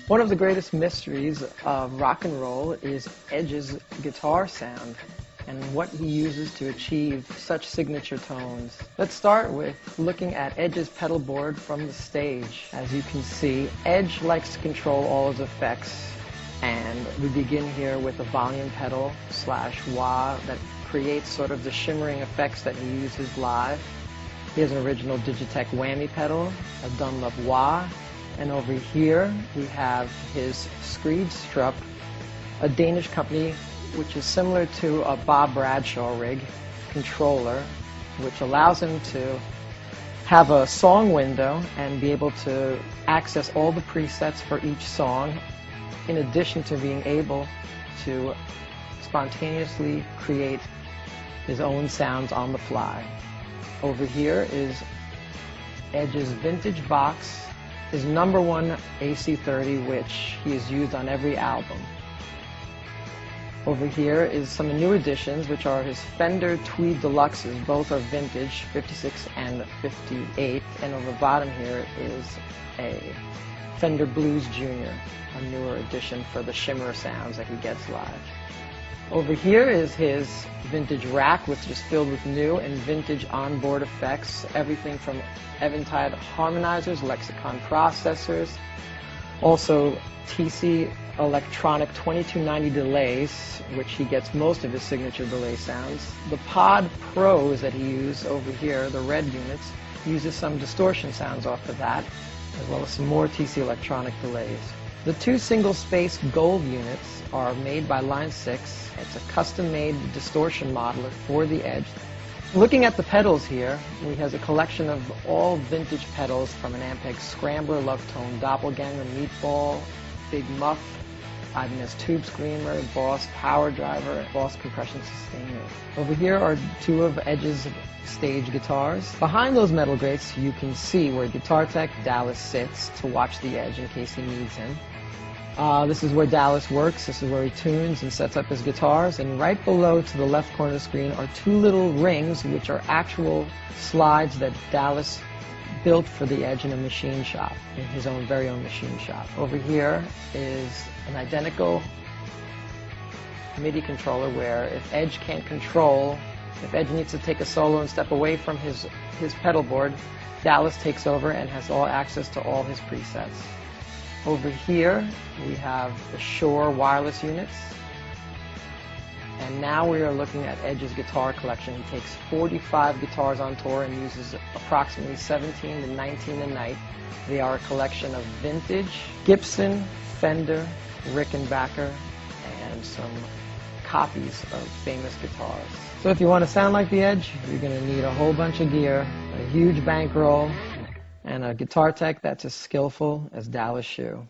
One of the greatest mysteries of rock and roll is Edge's guitar sound and what he uses to achieve such signature tones. Let's start with looking at Edge's pedal board from the stage. As you can see, Edge likes to control all his effects, and we begin here with a volume pedal / wah that creates sort of the shimmering effects that he uses live. He has an original Digitech whammy pedal, a Dunlop wah, and over here we have his Screed Strup, a Danish company which is similar to a Bob Bradshaw rig controller, which allows him to have a song window and be able to access all the presets for each song, in addition to being able to spontaneously create his own sounds on the fly. Over here is Edge's vintage box, his #1 AC30, which he has used on every album. Over here is some new additions, which are his Fender Tweed Deluxes. Both are vintage, 56 and 58. And on the bottom here is a Fender Blues Junior, a newer addition for the shimmer sounds that he gets live. Over here is his vintage rack, which is filled with new and vintage onboard effects, everything from Eventide harmonizers, Lexicon processors, also TC electronic 2290 delays, which he gets most of his signature delay sounds. The Pod Pros that he uses over here, the red units, uses some distortion sounds off of that, as well as some more TC electronic delays. The 2 single-space gold units are made by Line 6. It's a custom-made distortion modeler for the Edge. Looking at the pedals here, we have a collection of all vintage pedals from an Ampeg Scrambler, Love Tone, Doppelganger, Meatball, Big Muff, Ibanez Tube Screamer, Boss Power Driver, Boss Compression Sustainer. Over here are 2 of Edge's stage guitars. Behind those metal grates, you can see where guitar tech Dallas sits to watch the Edge in case he needs him. This is where Dallas works. This is where he tunes and sets up his guitars. And right below to the left corner of the screen are 2 little rings, which are actual slides that Dallas built for the Edge in a machine shop, in his own very own machine shop. Over here is an identical MIDI controller where if Edge can't control, if Edge needs to take a solo and step away from his pedal board, Dallas takes over and has all access to all his presets. Over here we have the Shure wireless units. And now we are looking at Edge's guitar collection. He takes 45 guitars on tour and uses approximately 17 to 19 a night. They are a collection of vintage Gibson, Fender, Rickenbacker, and some copies of famous guitars. So if you want to sound like the Edge, you're going to need a whole bunch of gear, a huge bankroll, and a guitar tech that's as skillful as Dallas Schoo.